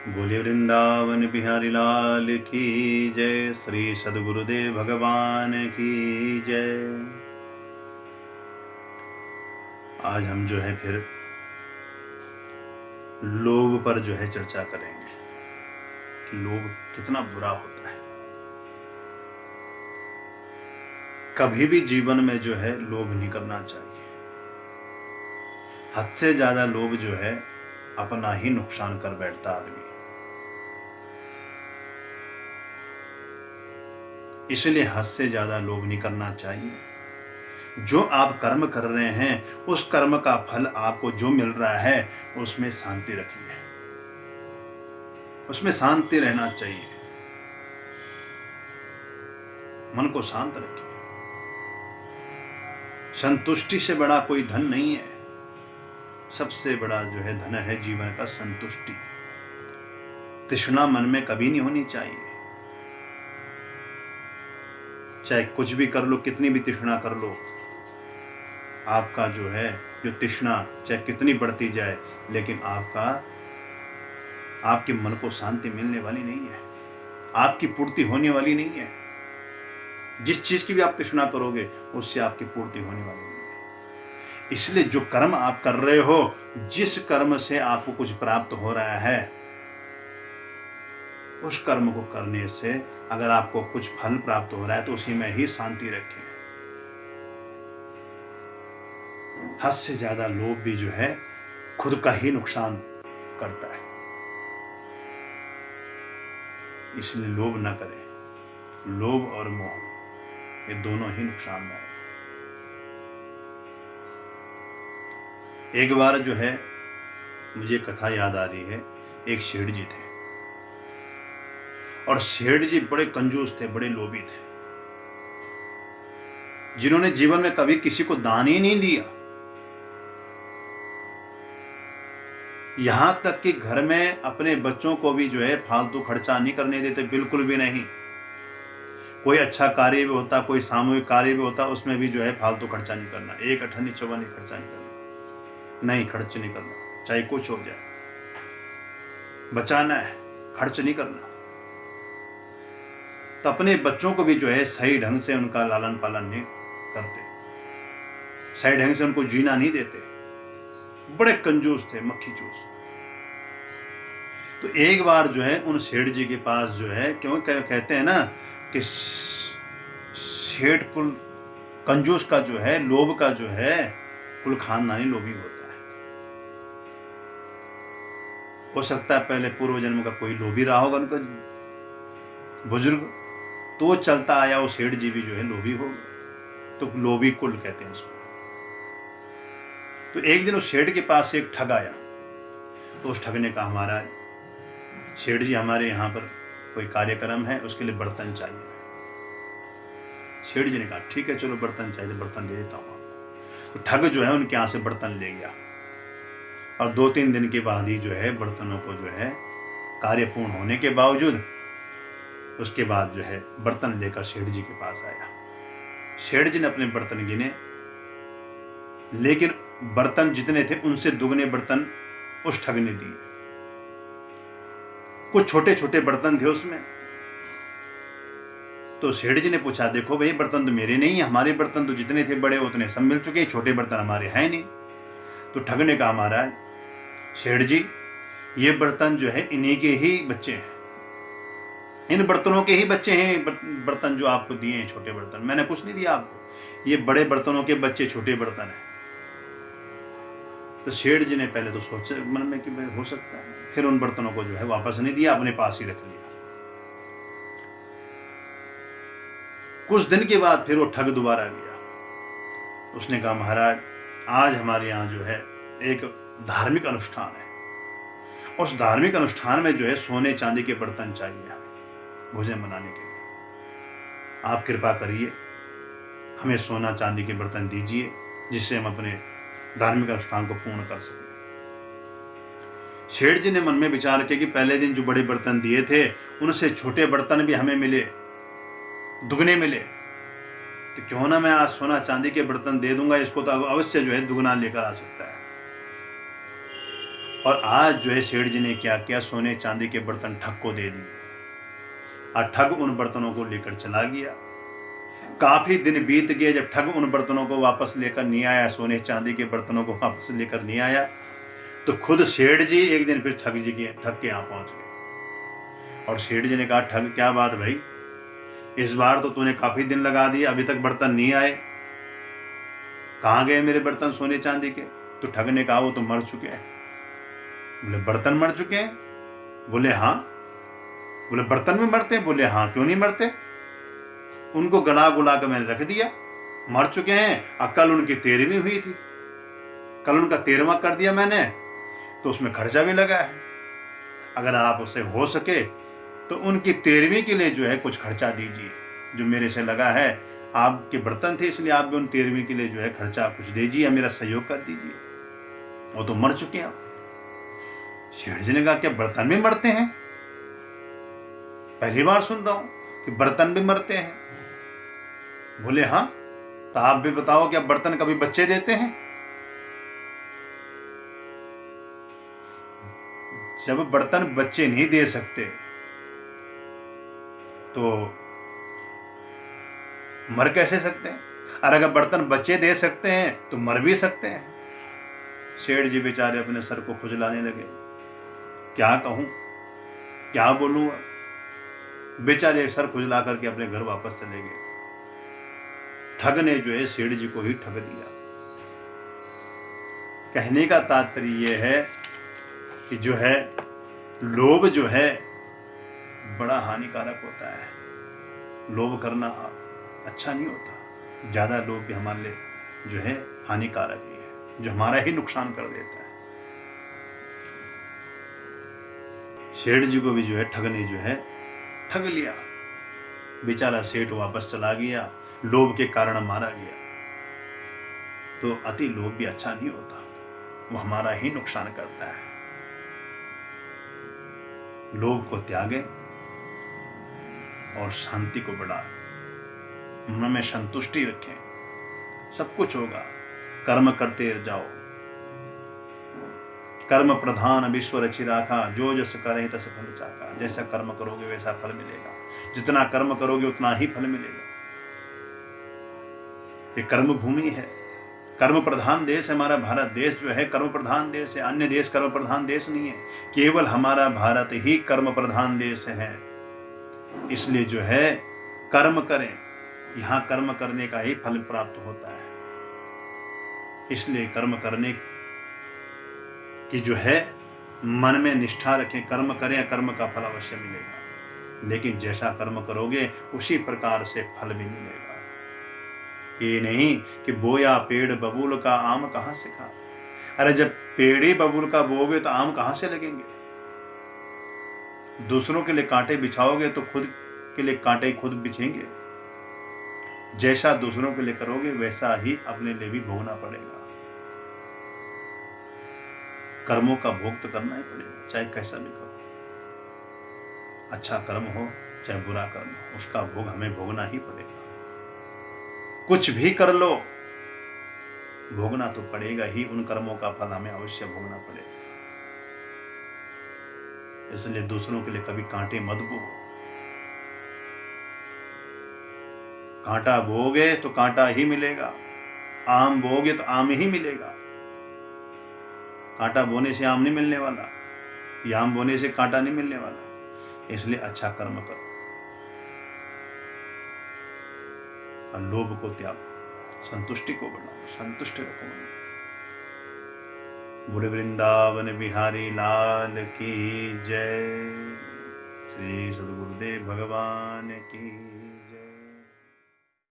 बोले वृंदावन बिहारी लाल की जय। श्री सद्गुरुदेव भगवान की जय। आज हम जो है फिर लोभ पर जो है चर्चा करेंगे कि लोभ कितना बुरा होता है। कभी भी जीवन में जो है लोभ नहीं करना चाहिए। हद से ज्यादा लोभ जो है अपना ही नुकसान कर बैठता आदमी। इसलिए हद से ज्यादा लोभ नहीं करना चाहिए। जो आप कर्म कर रहे हैं उस कर्म का फल आपको जो मिल रहा है उसमें शांति रखिए, उसमें शांति रहना चाहिए। मन को शांत रखिए। संतुष्टि से बड़ा कोई धन नहीं है। सबसे बड़ा जो है धन है जीवन का संतुष्टि। तृष्णा मन में कभी नहीं होनी चाहिए। चाहे कुछ भी कर लो, कितनी भी तृष्णा कर लो, आपका जो है जो तृष्णा चाहे कितनी बढ़ती जाए, लेकिन आपके मन को शांति मिलने वाली नहीं है, आपकी पूर्ति होने वाली नहीं है। जिस चीज की भी आप तृष्णा करोगे उससे आपकी पूर्ति होने वाली नहीं है। इसलिए जो कर्म आप कर रहे हो, जिस कर्म से आपको कुछ प्राप्त हो रहा है, उस कर्म को करने से अगर आपको कुछ फल प्राप्त हो रहा है तो उसी में ही शांति रखें। हद से ज्यादा लोभ भी जो है खुद का ही नुकसान करता है। इसलिए लोभ न करें। लोभ और मोह ये दोनों ही नुकसानदायक। एक बार जो है मुझे कथा याद आ रही है। एक सेठ जी थे और सेठ जी बड़े कंजूस थे, बड़े लोभी थे, जिन्होंने जीवन में कभी किसी को दान ही नहीं दिया। यहां तक कि घर में अपने बच्चों को भी जो है फालतू खर्चा नहीं करने देते, बिल्कुल भी नहीं। कोई अच्छा कार्य भी होता, कोई सामूहिक कार्य भी होता, उसमें भी जो है फालतू खर्चा नहीं करना। एक अठन्नी चौवन्नी खर्चा नहीं करना, नहीं खर्च नहीं करना, चाहे कुछ हो जाए, बचाना है, खर्च नहीं करना। तो अपने बच्चों को भी जो है सही ढंग से उनका लालन पालन नहीं करते, सही ढंग से उनको जीना नहीं देते। बड़े कंजूस थे, मक्खी चूस। तो एक बार जो है उन सेठ जी के पास जो है, क्यों कहते हैं ना कि सेठ कुल कंजूस का जो है, लोभ का जो है, कुल खानदानी लोभी होता है। हो सकता है पहले पूर्व जन्म का कोई लोभी रहा होगा उनका बुजुर्ग, तो वो चलता आया, वो सेठ जी भी जो है लोभी हो गए। तो लोभी कुल कहते हैं उसको। तो एक दिन उस सेठ के पास एक ठग आया। तो उस ठग ने कहा, हमारा सेठ जी, हमारे यहाँ पर कोई कार्यक्रम है, उसके लिए बर्तन चाहिए। सेठ जी ने कहा, ठीक है, चलो बर्तन चाहिए तो बर्तन दे देता हूँ। तो ठग जो है उनके यहाँ से बर्तन ले गया और 2-3 दिन के बाद ही जो है बर्तनों को जो है कार्य पूर्ण होने के बावजूद उसके बाद जो है बर्तन लेकर सेठ जी के पास आया। सेठ जी ने अपने बर्तन गिने, लेकिन बर्तन जितने थे उनसे दुगने बर्तन उस ठग ने दिए। कुछ छोटे छोटे बर्तन थे उसमें। तो सेठ जी ने पूछा, देखो भाई, बर्तन तो मेरे नहीं है, हमारे बर्तन तो जितने थे बड़े उतने सब मिल चुके हैं, छोटे बर्तन हमारे हैं नहीं। तो ठग ने कहा, महाराज सेठ जी, ये बर्तन जो है इन्हीं के ही बच्चे हैं, इन बर्तनों के ही बच्चे हैं। बर्तन जो आपको दिए हैं छोटे बर्तन, मैंने कुछ नहीं दिया आपको, ये बड़े बर्तनों के बच्चे छोटे बर्तन हैं। तो सेठ जी ने पहले तो सोचा मन में कि भाई हो सकता है, फिर उन बर्तनों को जो है वापस नहीं दिया, अपने पास ही रख लिया। कुछ दिन के बाद फिर वो ठग दोबारा गया। उसने कहा, महाराज आज हमारे यहाँ जो है एक धार्मिक अनुष्ठान है, उस धार्मिक अनुष्ठान में जो है सोने चांदी के बर्तन चाहिए भोजन बनाने के लिए। आप कृपा करिए, हमें सोना चांदी के बर्तन दीजिए, जिससे हम अपने धार्मिक अनुष्ठान को पूर्ण कर सकें। सेठ जी ने मन में विचार किया कि पहले दिन जो बड़े बर्तन दिए थे उनसे छोटे बर्तन भी हमें मिले, दुगने मिले, तो क्यों ना मैं आज सोना चांदी के बर्तन दे दूंगा, इसको तो अवश्य जो है दुगना लेकर आ सकता है। और आज जो है सेठ जी ने क्या किया, सोने चांदी के बर्तन ठग को दे दिए और ठग उन बर्तनों को लेकर चला गया। काफी दिन बीत गए, जब ठग उन बर्तनों को वापस लेकर नहीं आया, सोने चांदी के बर्तनों को वापस लेकर नहीं आया, तो खुद सेठ जी एक दिन फिर ठग के यहाँ पहुंच गए। और सेठ जी ने कहा, ठग क्या बात भाई, इस बार तो तूने काफी दिन लगा दिए, अभी तक बर्तन नहीं आए, कहाँ गए मेरे बर्तन सोने चांदी के? तो ठग ने कहा, वो तो मर चुके हैं। बोले बर्तन मर चुके हैं? बोले हाँ। बोले बर्तन भी मरते हैं? बोले हाँ। क्यों नहीं मरते? उनको गला गुला कर मैंने रख दिया, मर चुके हैं। कल उनकी 13वीं हुई थी, कल उनका 13वां कर दिया मैंने, तो उसमें खर्चा भी लगा है। अगर आप उसे हो सके तो उनकी 13वीं के लिए जो है कुछ खर्चा दीजिए, जो मेरे से लगा है। आपके बर्तन थे इसलिए आप भी उन 13वीं के लिए जो है खर्चा कुछ दीजिए, मेरा सहयोग कर दीजिए, वो तो मर चुके हैं। सेठ जी ने कहा, क्या बर्तन भी मरते हैं? पहली बार सुन रहा हूं कि बर्तन भी मरते हैं। बोले हाँ। तो आप भी बताओ, क्या बर्तन कभी बच्चे देते हैं? जब बर्तन बच्चे नहीं दे सकते तो मर कैसे सकते हैं? और अगर बर्तन बच्चे दे सकते हैं तो मर भी सकते हैं। सेठ जी बेचारे अपने सर को खुजलाने लगे, क्या कहूं, क्या बोलूं? बेचारे सर खुजला करके अपने घर वापस चले गए। ठग ने जो है सेठ जी को ही ठग दिया। कहने का तात्पर्य यह है कि जो है लोभ जो है बड़ा हानिकारक होता है। लोभ करना अच्छा नहीं होता। ज्यादा लोभ भी हमारे लिए जो है हानिकारक ही है, जो हमारा ही नुकसान कर देता है। सेठ जी को भी जो है ठग ने जो है ठग लिया। बेचारा सेठ वापस चला गया, लोभ के कारण मारा गया। तो अति लोभ भी अच्छा नहीं होता, वो हमारा ही नुकसान करता है। लोभ को त्यागे और शांति को बढ़ाए, मन में संतुष्टि रखें, सब कुछ होगा। कर्म करते जाओ, कर्म प्रधान विश्व रचि राखा, जो जस करे तस फल चाखा। जैसा कर्म करोगे वैसा फल मिलेगा, जितना कर्म करोगे उतना ही फल मिलेगा। ये कर्म भूमि है, कर्म प्रधान देश है हमारा भारत देश जो है, कर्म प्रधान देश है। अन्य देश कर्म प्रधान देश नहीं है, केवल हमारा भारत ही कर्म प्रधान देश है। इसलिए जो है कर्म करें, यहां कर्म करने का ही फल प्राप्त होता है। इसलिए कर्म करने की जो है मन में निष्ठा रखें, कर्म करें, कर्म का फल अवश्य मिलेगा। लेकिन जैसा कर्म करोगे उसी प्रकार से फल भी मिलेगा। ये नहीं कि बोया पेड़ बबूल का आम कहां से खा। अरे जब पेड़ ही बबूल का बोओगे तो आम कहां से लगेंगे? दूसरों के लिए कांटे बिछाओगे तो खुद के लिए कांटे खुद बिछेंगे। जैसा दूसरों के लिए करोगे वैसा ही अपने लिए भी भोगना पड़ेगा। कर्मों का भोग तो करना ही पड़ेगा, चाहे कैसा भी करो। अच्छा कर्म हो चाहे बुरा कर्म हो, उसका भोग हमें भोगना ही पड़ेगा। कुछ भी कर लो, भोगना तो पड़ेगा ही। उन कर्मों का फल हमें अवश्य भोगना पड़ेगा। इसलिए दूसरों के लिए कभी कांटे मत बो। कांटा बोओगे तो कांटा ही मिलेगा, आम बोओगे तो आम ही मिलेगा। कांटा बोने से आम नहीं मिलने वाला, या आम बोने से कांटा नहीं मिलने वाला। इसलिए अच्छा कर्म करो और लोभ को त्यागो, संतुष्टि को बढ़ाओ, संतुष्ट रखो मन में। बोले वृंदावन बिहारी लाल की जय। श्री सद्गुरुदेव भगवान की